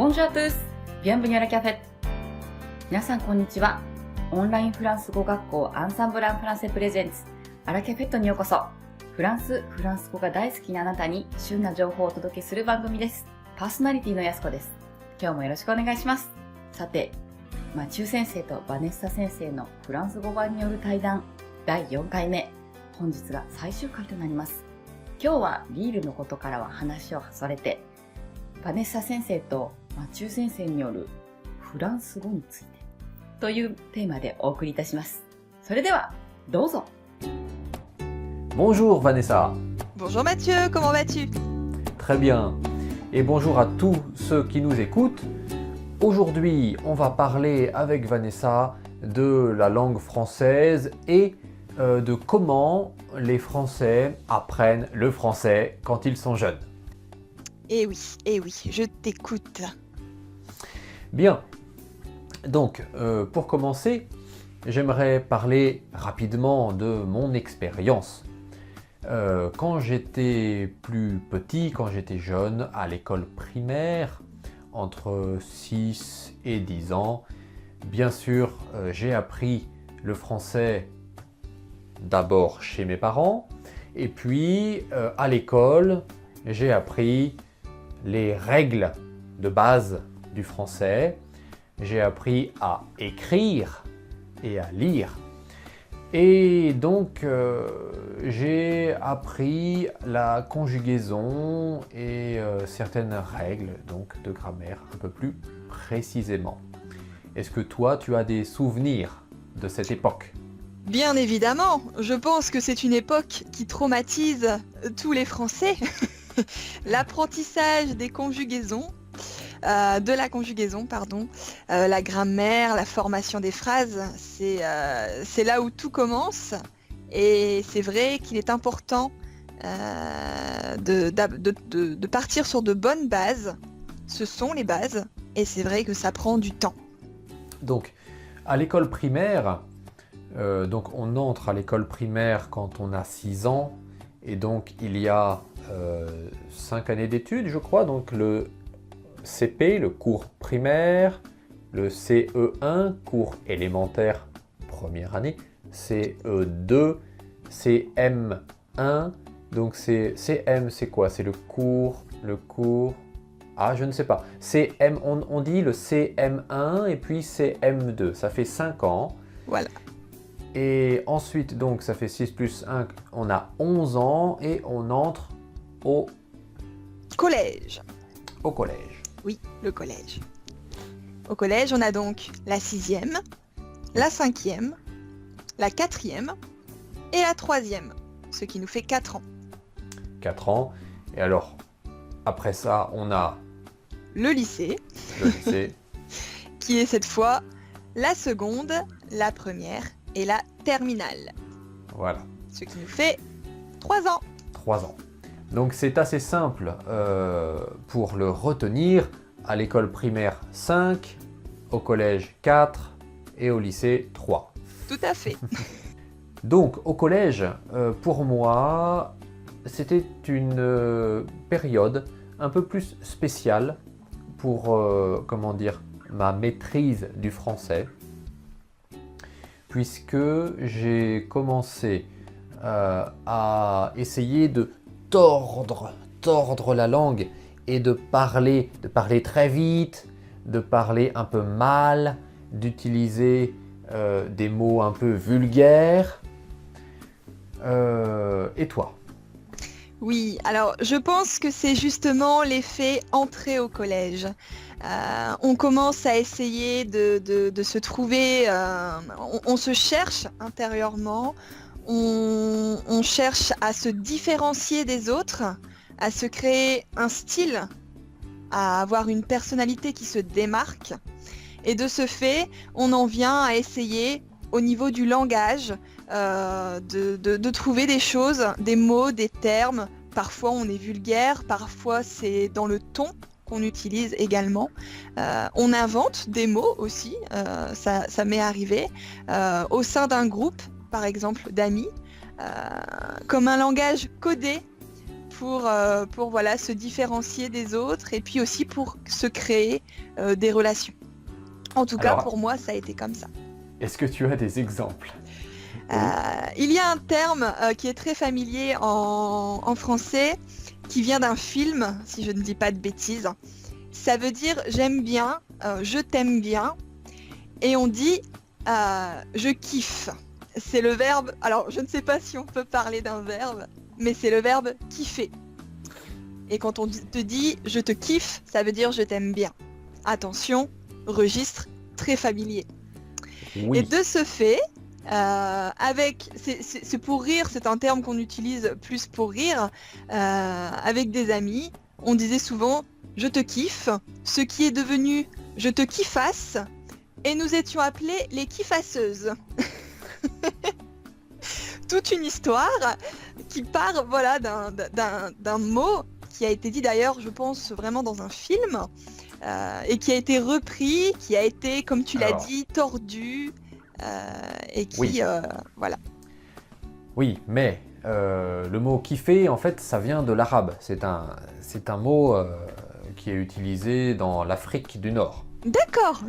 Bonjour à tous! Bienvenue à la café! 皆さんこんにちは。オンラインフランス語学校アンサンブル・アン・フランセプレゼンツアラキャフェットにようこそ。フランス語が大好きなあなたに旬な情報をお届けする番組です。パーソナリティのやすこです。今日もよろしくお願いします。さて、マチュー先生とバネッサ先生のフランス語版による対談第4回目。本日が最終回となります。今日はビールのことからは話をそれて、バネッサ先生とマチュー先生によるフランス語についてというテーマでお送りいたします。それではどうぞ。Bonjour Vanessa. Bonjour Mathieu, comment vas-tu? Très bien. Et bonjour à tous ceux qui nous écoutent. Aujourd'hui, on va parler avec Vanessa de la langue française et de comment les Français apprennent le français quand ils sont jeunes. Eh oui, je t'écoute. Bien. Donc, pour commencer, j'aimerais parler rapidement de mon expérience. Quand j'étais plus petit, quand j'étais jeune, à l'école primaire, entre 6 et 10 ans, bien sûr, j'ai appris le français d'abord chez mes parents, et puis à l'école, j'ai appris les règles de base du français. J'ai appris à écrire et à lire. Et donc, j'ai appris la conjugaison et certaines règles donc, de grammaire un peu plus précisément. Est-ce que toi, tu as des souvenirs de cette époque? Bien évidemment, je pense que c'est une époque qui traumatise tous les Français. L'apprentissage des conjugaisons, de la conjugaison, la grammaire, la formation des phrases, c'est là où tout commence. Et c'est vrai qu'il est important de partir sur de bonnes bases. Ce sont les bases, et c'est vrai que ça prend du temps. Donc, à l'école primaire, donc on entre à l'école primaire quand on a 6 ans, et donc il y a 5 années d'études, je crois, donc le CP, le cours primaire, le CE1, cours élémentaire, première année, CE2, CM1, donc CM c'est quoi? C'est le cours, ah je ne sais pas, CM, on dit le CM1 et puis CM2, ça fait 5 ans. Voilà. Et ensuite, donc ça fait 6 plus 1, on a 11 ans et on entre au collège. Au collège. Oui, le collège. Au collège, on a donc la 6e, la 5e, la 4e et la 3e, ce qui nous fait 4 ans. 4 ans. Et alors, après ça, on a le lycée. Le lycée. Qui est cette fois la seconde, la première et la terminale. Voilà. Ce qui nous fait 3 ans. 3 ans. Donc c'est assez simple pour le retenir. À l'école primaire 5, au collège 4 et au lycée 3. Tout à fait. Donc au collège, pour moi, c'était une période un peu plus spéciale pour, ma maîtrise du français, puisque j'ai commencé à essayer de tordre la langue et de parler très vite, de parler un peu mal, d'utiliser des mots un peu vulgaires. Et toi? Oui, alors je pense que c'est justement l'effet entrée au collège. On commence à essayer de se trouver, on se cherche intérieurement, on cherche à se différencier des autres, à se créer un style, à avoir une personnalité qui se démarque. Et de ce fait, on en vient à essayer, au niveau du langage, de trouver des choses, des mots, des termes. Parfois on est vulgaire, parfois c'est dans le ton qu'on utilise également. On invente des mots aussi, ça m'est arrivé, au sein d'un groupe, par exemple d'amis, comme un langage codé pour voilà, se différencier des autres et puis aussi pour se créer des relations. En tout cas, Alors, pour moi, ça a été comme ça. est-ce que tu as des exemples? Oui. Il y a un terme qui est très familier en français, qui vient d'un film, si je ne dis pas de bêtises. Ça veut dire j'aime bien, je t'aime bien, et on dit je kiffe. C'est le verbe, alors je ne sais pas si on peut parler d'un verbe, mais c'est le verbe kiffer. Et quand on te dit je te kiffe, ça veut dire je t'aime bien. Attention, registre très familier. Oui. Et de ce fait, c'est pour rire, c'est un terme qu'on utilise plus pour rire, avec des amis, on disait souvent je te kiffe, ce qui est devenu je te kiffasse, et nous étions appelés les kiffasseuses. Toute une histoire qui part voilà, d'un mot qui a été dit d'ailleurs, je pense, vraiment dans un film, et qui a été repris, qui a été, comme tu l'as Alors. dit, tordu, et qui, Oui. voilà. Oui, mais le mot kiffer, en fait, ça vient de l'arabe. C'est un mot qui est utilisé dans l'Afrique du Nord. D'accord.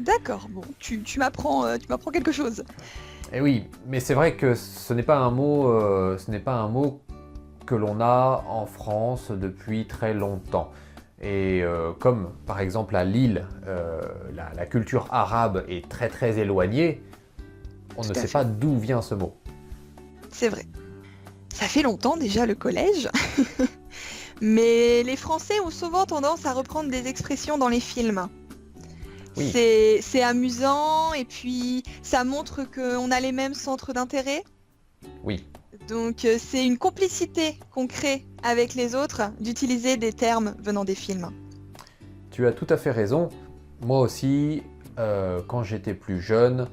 Bon, tu m'apprends quelque chose. Et oui, mais c'est vrai que ce n'est pas un mot que l'on a en France depuis très longtemps. Et comme par exemple à Lille, la culture arabe est très très éloignée, on Tout ne à sait fait. pas d'où vient ce mot. C'est vrai. Ça fait longtemps déjà le collège. Mais les Français ont souvent tendance à reprendre des expressions dans les films. Oui. C'est amusant et puis ça montre qu'on a les mêmes centres d'intérêt. Oui. Donc c'est une complicité qu'on crée avec les autres d'utiliser des termes venant des films. Tu as tout à fait raison. Moi aussi, quand j'étais plus jeune,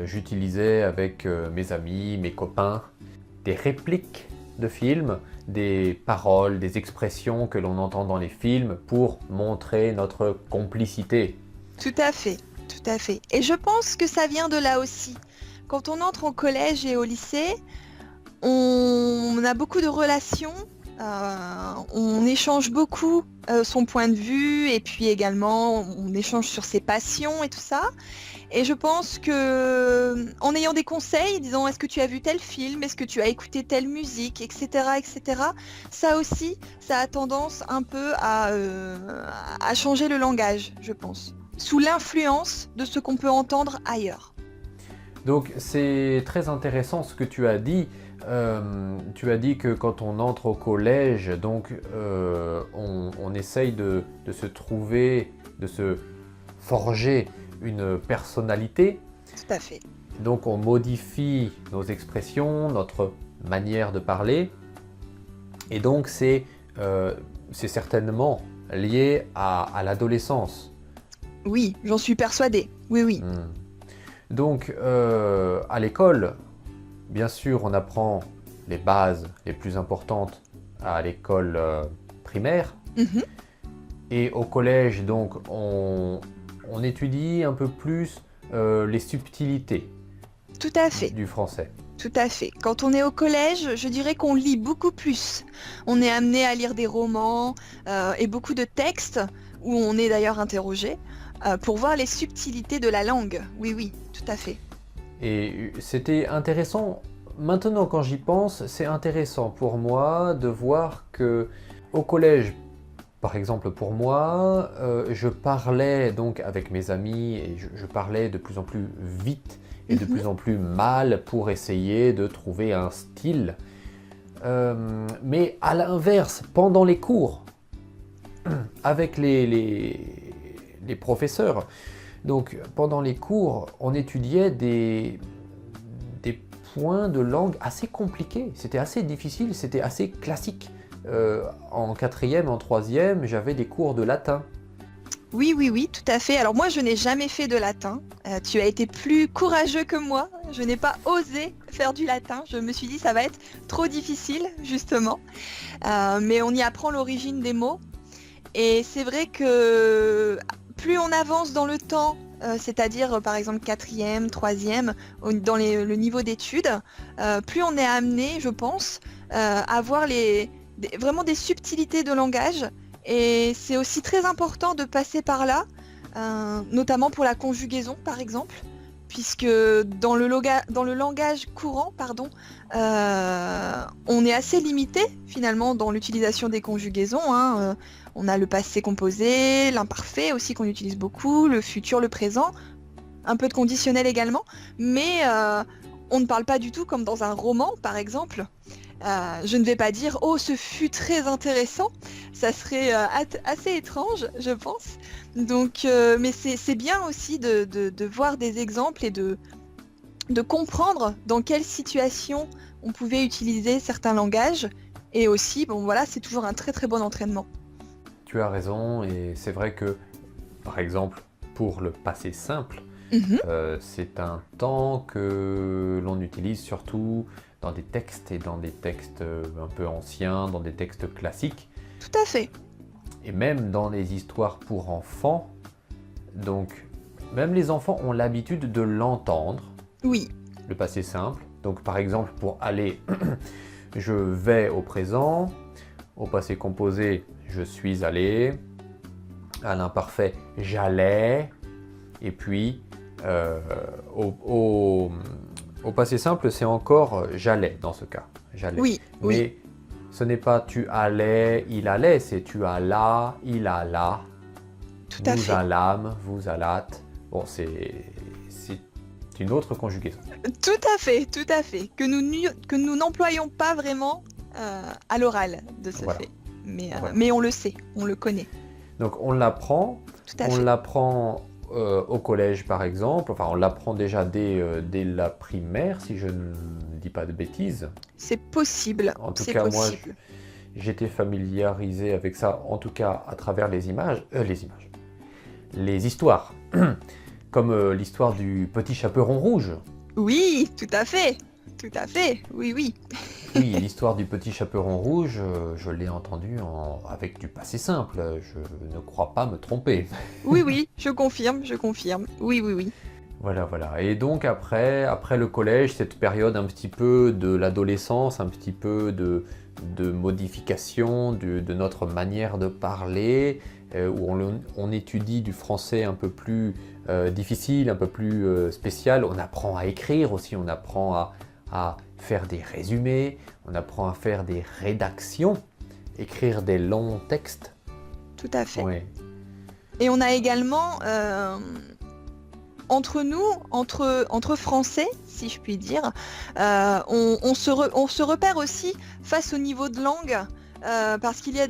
j'utilisais avec mes amis, mes copains, des répliques de films, des paroles, des expressions que l'on entend dans les films pour montrer notre complicité. Tout à fait. Et je pense que ça vient de là aussi. Quand on entre au collège et au lycée, on a beaucoup de relations, on échange beaucoup son point de vue et puis également on échange sur ses passions et tout ça. Et je pense que en ayant des conseils, disons est-ce que tu as vu tel film, est-ce que tu as écouté telle musique, etc., ça aussi, ça a tendance un peu à changer le langage, je pense, sous l'influence de ce qu'on peut entendre ailleurs. Donc c'est très intéressant ce que tu as dit. Tu as dit que quand on entre au collège, donc on essaye de se trouver, de se forger une personnalité. Tout à fait. Donc on modifie nos expressions, notre manière de parler. Et donc c'est certainement lié à l'adolescence. Oui, j'en suis persuadée. Oui. Donc à l'école, bien sûr, on apprend les bases les plus importantes à l'école primaire. Mhm. Et au collège, donc, on étudie un peu plus les subtilités Tout à fait. du français. Tout à fait. Quand on est au collège, je dirais qu'on lit beaucoup plus. On est amené à lire des romans et beaucoup de textes, où on est d'ailleurs interrogé, pour voir les subtilités de la langue. Oui, tout à fait. Et c'était intéressant. Maintenant, quand j'y pense, c'est intéressant pour moi de voir que au collège, par exemple pour moi, je parlais donc avec mes amis et je parlais de plus en plus vite et de plus en plus mal pour essayer de trouver un style. Mais à l'inverse, pendant les cours, avec les professeurs, donc pendant les cours, on étudiait des points de langue assez compliqués. C'était assez difficile, c'était assez classique. En quatrième, en troisième, j'avais des cours de latin. Oui, tout à fait. Alors moi, je n'ai jamais fait de latin. Tu as été plus courageux que moi. Je n'ai pas osé faire du latin. Je me suis dit, ça va être trop difficile, justement. Mais on y apprend l'origine des mots. Et c'est vrai que plus on avance dans le temps, c'est-à-dire par exemple quatrième, troisième, le niveau d'études, plus on est amené, je pense, à voir les vraiment des subtilités de langage. Et c'est aussi très important de passer par là, notamment pour la conjugaison, par exemple, puisque dans le langage courant, on est assez limité finalement dans l'utilisation des conjugaisons. On a le passé composé, l'imparfait aussi qu'on utilise beaucoup, le futur, le présent, un peu de conditionnel également, mais on ne parle pas du tout comme dans un roman, par exemple. Je ne vais pas dire « Oh, ce fut très intéressant », ça serait assez étrange, je pense. Donc, mais c'est bien aussi de voir des exemples et de comprendre dans quelle situation on pouvait utiliser certains langages. Et aussi, bon voilà, c'est toujours un très très bon entraînement. Tu as raison, et c'est vrai que, par exemple, pour le passé simple, c'est un temps que l'on utilise surtout dans des textes et dans des textes un peu anciens, dans des textes classiques. Tout à fait. Et même dans les histoires pour enfants. Donc, même les enfants ont l'habitude de l'entendre. Oui. Le passé simple. Donc, par exemple, pour aller, je vais au présent. Au passé composé, je suis allé. À l'imparfait, j'allais. Et puis, au passé simple, c'est encore j'allais dans ce cas. J'allais. Oui, Mais oui. ce n'est pas tu allais, il allait, c'est tu alla, il alla, Tout à vous fait. allâmes, vous allâtes. Bon, c'est une autre conjugaison. Tout à fait, tout à fait. Que nous n'employons pas vraiment à l'oral de ce Voilà. fait. Voilà. Mais on le sait, on le connaît. Donc on l'apprend, Tout à on fait. l'apprend au collège par exemple, enfin on l'apprend déjà dès la primaire si je ne dis pas de bêtises. C'est possible. En tout C'est cas, moi, possible. j'étais familiarisé avec ça, en tout cas à travers les histoires, comme l'histoire du petit chaperon rouge. Oui, tout à fait. Tout à fait. Oui, oui. Oui, l'histoire du petit chaperon rouge, je l'ai entendue avec du passé simple, je ne crois pas me tromper. Oui, oui, je confirme, je confirme. Oui, oui, oui. Voilà, voilà. Et donc après le collège, cette période un petit peu de l'adolescence, un petit peu de modification de notre manière de parler, où on étudie du français un peu plus difficile, un peu plus spécial. On apprend à écrire aussi, on apprend à faire des résumés, on apprend à faire des rédactions, écrire des longs textes. Tout à fait. Ouais. Et on a également, entre nous, entre Français, si je puis dire, on se repère aussi face au niveau de langue, parce qu'il y a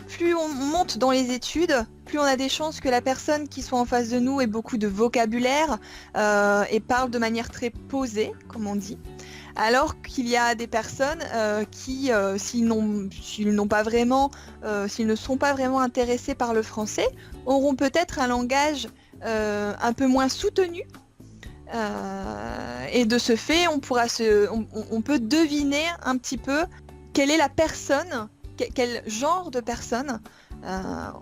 plus on monte dans les études, plus on a des chances que la personne qui soit en face de nous ait beaucoup de vocabulaire et parle de manière très posée, comme on dit. Alors qu'il y a des personnes qui, s'ils ne sont pas vraiment intéressés par le français, auront peut-être un langage un peu moins soutenu. Et de ce fait, on peut deviner un petit peu quelle est la personne, quel genre de personne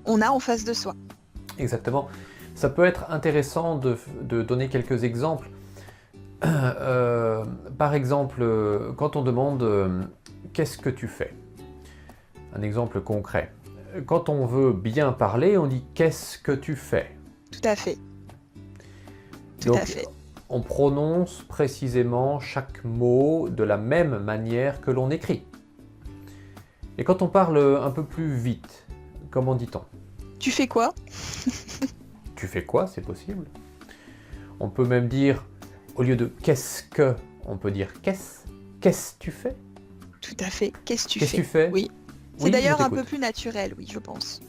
on a en face de soi. Exactement. Ça peut être intéressant de donner quelques exemples. Par exemple, quand on demande qu'est-ce que tu fais? Un exemple concret. Quand on veut bien parler, on dit qu'est-ce que tu fais? Tout à fait. Tout Donc, à fait. on prononce précisément chaque mot de la même manière que l'on écrit. Et quand on parle un peu plus vite, comment dit-on? Tu fais quoi? Tu fais quoi? C'est possible. On peut même dire, au lieu de qu'est-ce que, on peut dire qu'est-ce tu fais? Tout à fait. Qu'est-ce que tu Qu'est-ce fais? que tu fais? Oui. C'est Oui, d'ailleurs je un peu t'écoute. plus naturel, oui, je pense.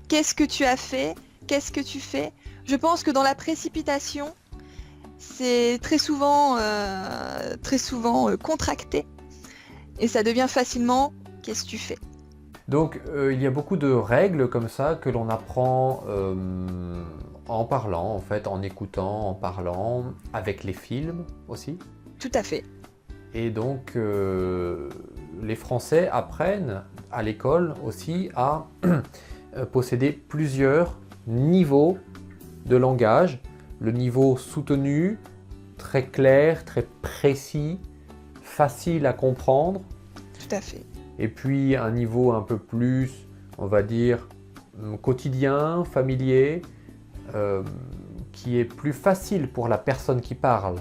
Qu'est-ce que tu as fait? Qu'est-ce que tu fais? Je pense que dans la précipitation, c'est très souvent contracté. Et ça devient facilement qu'est-ce que tu fais? Donc il y a beaucoup de règles comme ça que l'on apprend en parlant, en fait, en écoutant, en parlant, avec les films aussi. Tout à fait. Et donc les Français apprennent à l'école aussi à posséder plusieurs niveaux de langage. Le niveau soutenu, très clair, très précis, facile à comprendre. Tout à fait. Et puis un niveau un peu plus, on va dire, quotidien, familier, qui est plus facile pour la personne qui parle.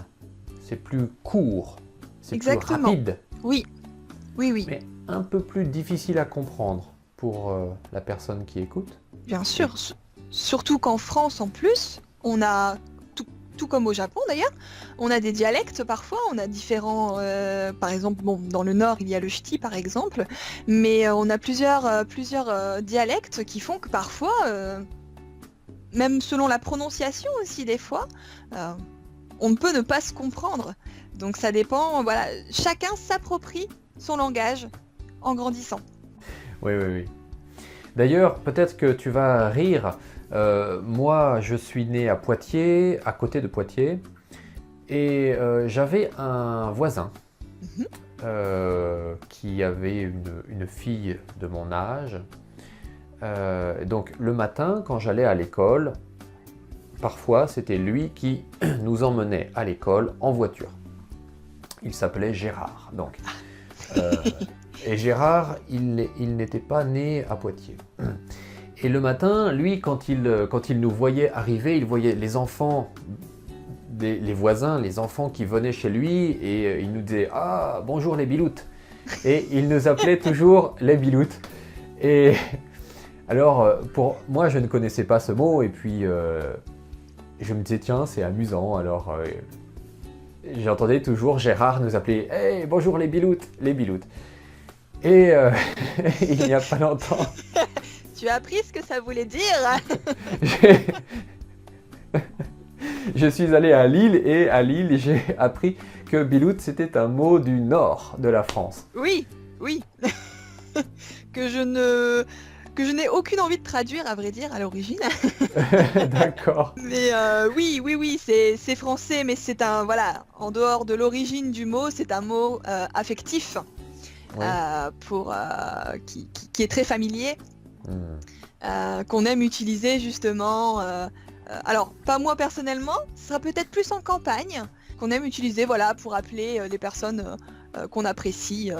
C'est plus court, c'est plus Exactement. rapide, Oui, oui, oui, mais un peu plus difficile à comprendre pour la personne qui écoute. bien sûr. Surtout qu'en France, en plus, on a, tout comme au Japon d'ailleurs, on a des dialectes parfois, on a différents... par exemple, bon, dans le nord, il y a le ch'ti par exemple, mais on a plusieurs dialectes qui font que parfois, même selon la prononciation aussi des fois, on ne peut ne pas se comprendre. Donc ça dépend, voilà, chacun s'approprie son langage en grandissant. Oui, oui, oui. D'ailleurs, peut-être que tu vas rire. Moi, je suis né à Poitiers, à côté de Poitiers, et j'avais un voisin qui avait une fille de mon âge. Donc le matin, quand j'allais à l'école, parfois c'était lui qui nous emmenait à l'école en voiture. Il s'appelait Gérard. Donc, et Gérard, il n'était pas né à Poitiers. Et le matin, lui, quand il nous voyait arriver, il voyait les enfants, les voisins, les enfants qui venaient chez lui, et il nous disait « Ah, bonjour les biloutes !» Et il nous appelait toujours les biloutes. Et alors, pour moi, je ne connaissais pas ce mot, et puis je me disais « Tiens, c'est amusant !» Alors, j'entendais toujours Gérard nous appeler « Hey, bonjour les biloutes !» Les biloutes. Et il n'y a pas longtemps... Tu as appris ce que ça voulait dire? Je suis allé à Lille et à Lille j'ai appris que biloute c'était un mot du nord de la France. Oui, oui. que je n'ai aucune envie de traduire à vrai dire à l'origine. D'accord. Mais oui, c'est français, mais c'est un, voilà, en dehors de l'origine du mot, c'est un mot affectif Oui. qui est très familier. Qu'on aime utiliser justement. Alors, pas moi personnellement, ce sera peut-être plus en campagne, qu'on aime utiliser voilà, pour appeler les personnes qu'on apprécie.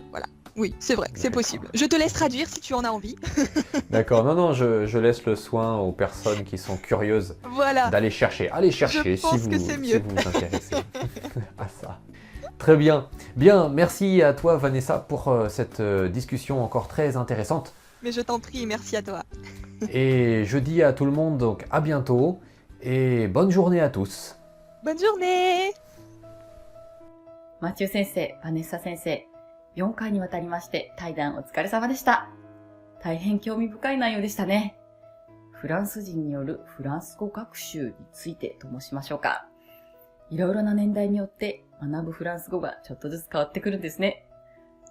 Voilà. Oui, c'est vrai, c'est possible. Je te laisse traduire si tu en as envie. D'accord, non, je laisse le soin aux personnes qui sont curieuses Voilà. d'aller chercher. Allez chercher Je pense si que vous c'est si mieux. vous vous intéressez à ça. Très bien. Bien, merci à toi Vanessa pour cette discussion encore très intéressante. Mais je t'en prie, merci à toi. Et je dis à tout le monde donc à bientôt et bonne journée à tous. Bonne journée! マチュー先生、バネッサ先生、4回にわたりまして対談お疲れ様でした。大変興味深い内容でしたね。フランス人によるフランス語学習についてと申しましょうか。いろいろな年代によって学ぶフランス語がちょっとずつ変わってくるんですね。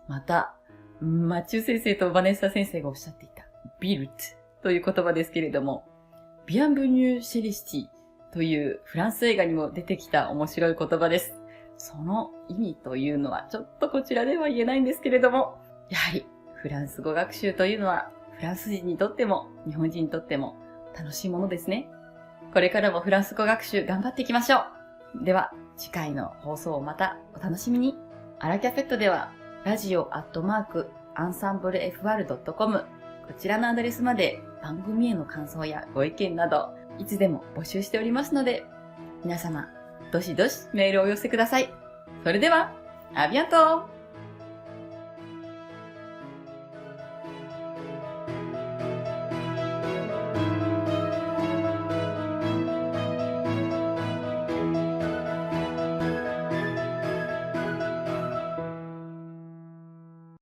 また、マチュー先生とバネッサ先生がおっしゃっていたビルトという言葉ですけれども、ビアンブニューシェリシティというフランス映画にも出てきた面白い言葉です。その意味というのはちょっとこちらでは言えないんですけれども、やはりフランス語学習というのはフランス人にとっても日本人にとっても楽しいものですね。これからもフランス語学習頑張っていきましょう。では次回の放送をまたお楽しみに。アラキャペットではradio@ensemblefr.com こちらのアドレスまで番組への感想やご意見などいつでも募集しておりますので、皆様どしどしメールをお寄せください。それでは、アビアント